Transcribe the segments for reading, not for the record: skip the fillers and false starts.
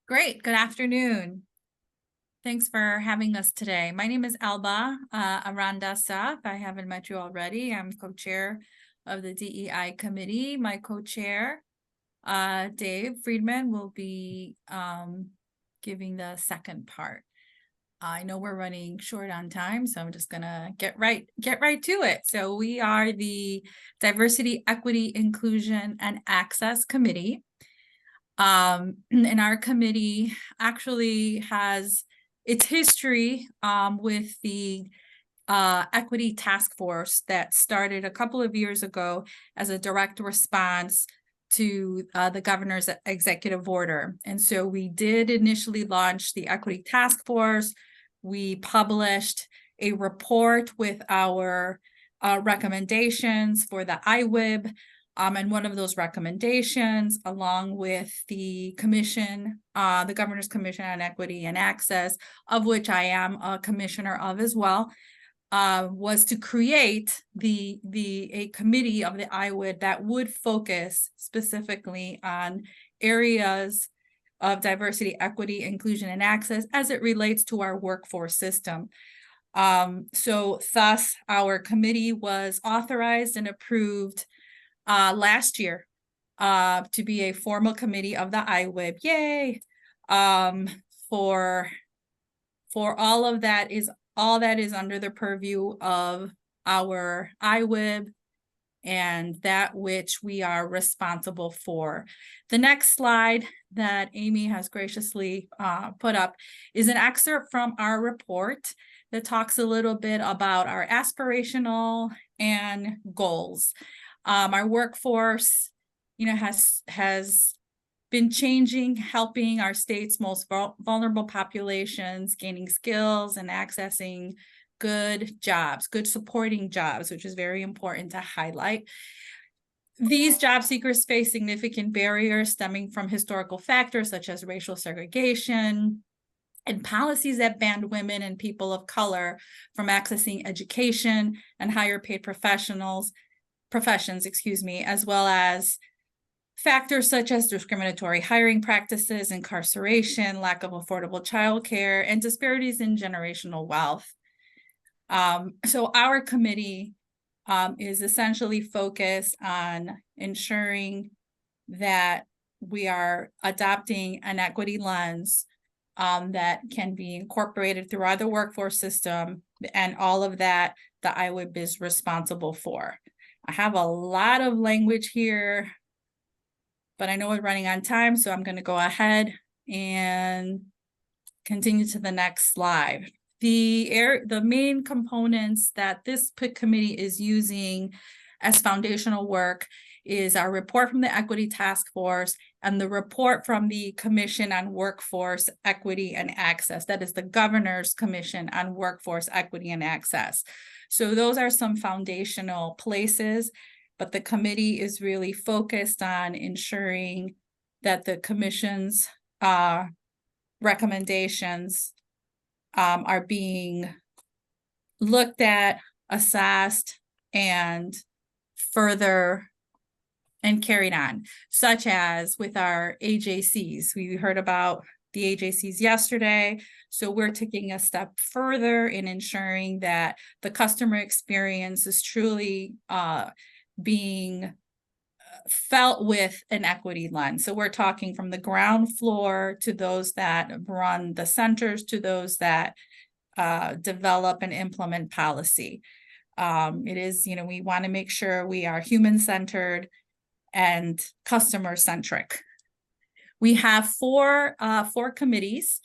Great. Good afternoon. Thanks for having us today. My name is Alba Aranda Saf. I haven't met you already. I'm co-chair of the DEI committee. My co-chair, Dave Friedman, will be giving the second part. I know we're running short on time, so I'm just gonna get right to it. So we are the Diversity, Equity, Inclusion, and Access Committee. And our committee actually has its history with the Equity Task Force that started a couple of years ago as a direct response to the governor's executive order. And so we did initially launch the Equity Task Force. We published a report with our recommendations for the IWIB. And one of those recommendations, along with the commission, the Governor's Commission on Equity and Access, of which I am a commissioner of as well, was to create a committee of the IWIB that would focus specifically on areas of diversity, equity, inclusion, and access as it relates to our workforce system. So thus, our committee was authorized and approved last year to be a formal committee of the IWIB. Yay! For all of that is under the purview of our IWIB and that which we are responsible for. The next slide that Amy has graciously put up is an excerpt from our report that talks a little bit about our aspirational and goals. Our workforce, has been changing, helping our state's most vulnerable populations, gaining skills and accessing good jobs, good supporting jobs, which is very important to highlight. These job seekers face significant barriers stemming from historical factors such as racial segregation and policies that ban women and people of color from accessing education and higher paid professions, as well as factors such as discriminatory hiring practices, incarceration, lack of affordable childcare, and disparities in generational wealth. So our committee is essentially focused on ensuring that we are adopting an equity lens that can be incorporated throughout the workforce system, and all of that the IWIB is responsible for. I have a lot of language here, but I know we're running on time, so I'm going to go ahead and continue to the next slide. The main components that this committee is using as foundational work is our report from the Equity Task Force and the report from the Commission on Workforce Equity and Access. That is the Governor's Commission on Workforce Equity and Access. So those are some foundational places, but the committee is really focused on ensuring that the Commission's recommendations are being looked at, assessed, and further and carried on, such as with our AJCs. We heard about the AJCs yesterday, so we're taking a step further in ensuring that the customer experience is truly being felt with an equity lens. So we're talking from the ground floor to those that run the centers to those that develop and implement policy. It is, we want to make sure we are human-centered and customer-centric. We have four committees.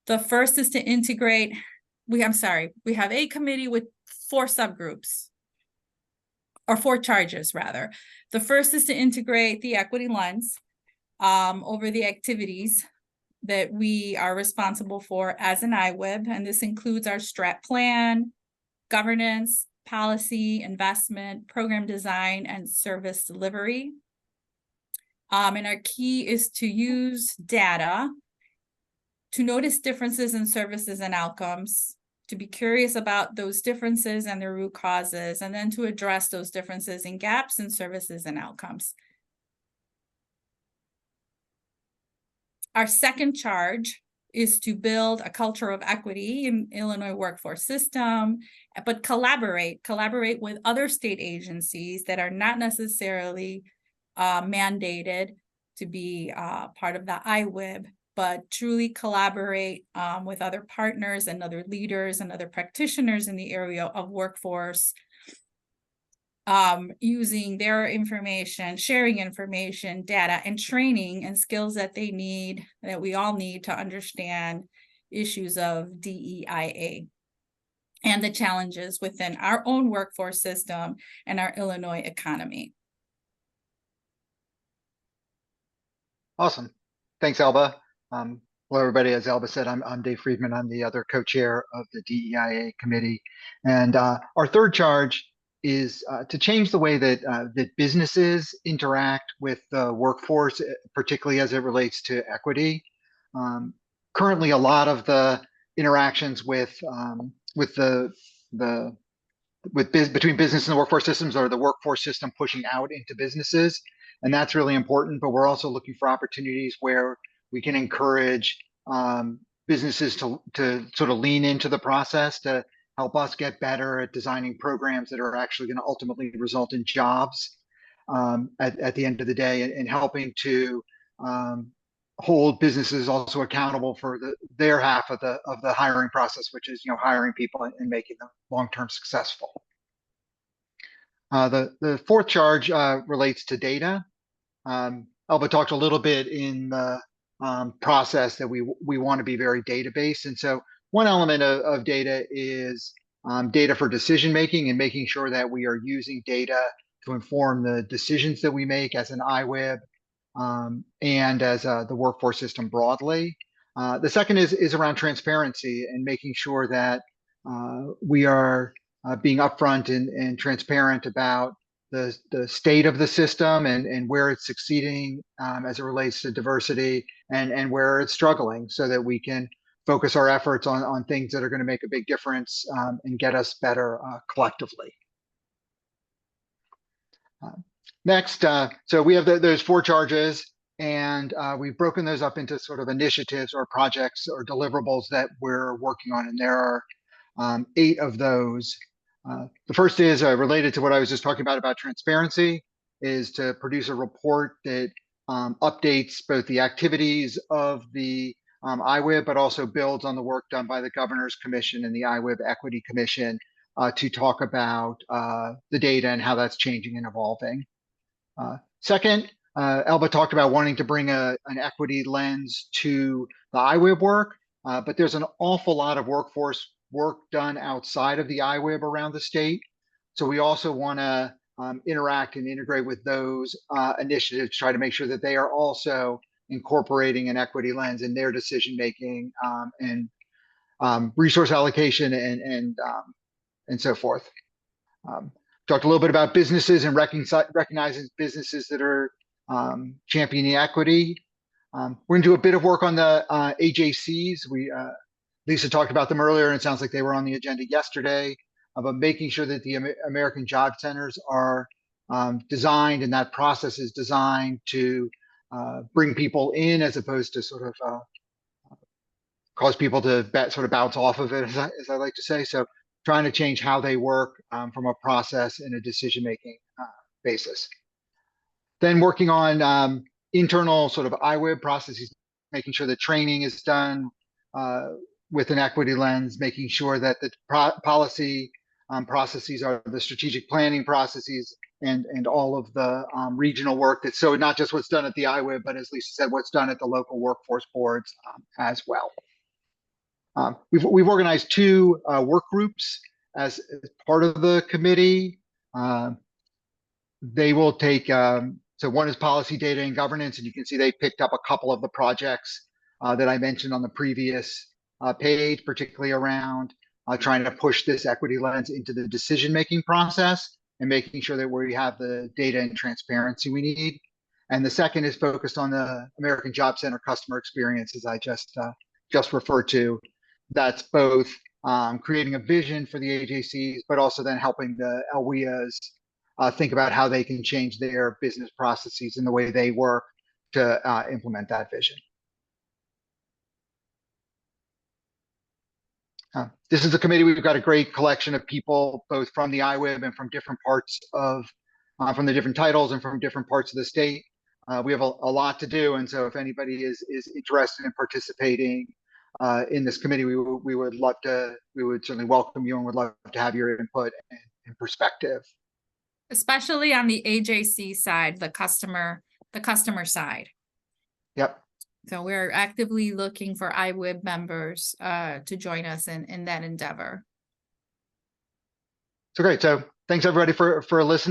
The first is to integrate, we have a committee with 4 subgroups, or 4 charges rather. The first is to integrate the equity lens over the activities that we are responsible for as an IWIB, and this includes our strat plan, governance, policy, investment, program design, and service delivery. And our key is to use data to notice differences in services and outcomes, to be curious about those differences and their root causes, and then to address those differences and gaps in services and outcomes. Our second charge is to build a culture of equity in Illinois workforce system, but collaborate with other state agencies that are not necessarily mandated to be part of the IWIB, but truly collaborate with other partners and other leaders and other practitioners in the area of workforce, using their information, sharing information, data, and training and skills that they need, that we all need to understand issues of DEIA and the challenges within our own workforce system and our Illinois economy. Awesome. Thanks, Alba. Hello, everybody. As Alba said, I'm Dave Friedman. I'm the other co-chair of the DEIA committee. And our third charge is to change the way that that businesses interact with the workforce, particularly as it relates to equity. Currently, a lot of the interactions between business and the workforce systems are the workforce system pushing out into businesses, and that's really important. But we're also looking for opportunities where we can encourage businesses to sort of lean into the process to help us get better at designing programs that are actually going to ultimately result in jobs at the end of the day, and helping to hold businesses also accountable for their half of the hiring process, which is hiring people and making them long-term successful. The fourth charge relates to data. Alba talked a little bit in the process that we want to be very data-based, and so one element of data is data for decision making and making sure that we are using data to inform the decisions that we make as an IWIB and as the workforce system broadly. The second is around transparency and making sure that we are being upfront and transparent about the state of the system and where it's succeeding as it relates to diversity and where it's struggling, so that we can focus our efforts on things that are going to make a big difference and get us better collectively. Next, so we have those four charges, and we've broken those up into sort of initiatives or projects or deliverables that we're working on, and there are 8 of those. The first is related to what I was just talking about transparency, is to produce a report that updates both the activities of the IWIB, but also builds on the work done by the Governor's Commission and the IWIB Equity Commission to talk about the data and how that's changing and evolving. Second, Alba talked about wanting to bring an equity lens to the IWIB work, but there's an awful lot of workforce work done outside of the IWIB around the state. So we also want to interact and integrate with those initiatives, try to make sure that they are also incorporating an equity lens in their decision making and resource allocation and so forth. Talked a little bit about businesses and recognizing businesses that are championing equity. We're going to do a bit of work on the AJCs. Lisa talked about them earlier, and it sounds like they were on the agenda yesterday, about making sure that the American Job Centers are designed, and that process is designed to bring people in as opposed to sort of cause people to sort of bounce off of it, as I like to say. So trying to change how they work from a process and a decision-making basis. Then working on internal sort of IWIB processes, making sure that training is done with an equity lens, making sure that the policy processes are the strategic planning processes and all of the regional work. That's so not just what's done at the IWIB, but as Lisa said, what's done at the local workforce boards as well. We've organized 2 work groups as part of the committee. They will take, so one is policy, data, and governance, and you can see they picked up a couple of the projects that I mentioned on the previous page, particularly around trying to push this equity lens into the decision-making process and making sure that we have the data and transparency we need. And the second is focused on the American Job Center customer experience, as I just referred to. That's both creating a vision for the AJCs, but also then helping the LWIAs think about how they can change their business processes and the way they work to implement that vision. This is a committee. We've got a great collection of people, both from the IWIB and from different parts of, from the different titles and from different parts of the state. We have a lot to do, and so if anybody is interested in participating in this committee, we would love to. We would certainly welcome you and would love to have your input and perspective. Especially on the AJC side, the customer side. Yep. So we're actively looking for IWIB members to join us in that endeavor. So great. So thanks everybody for listening.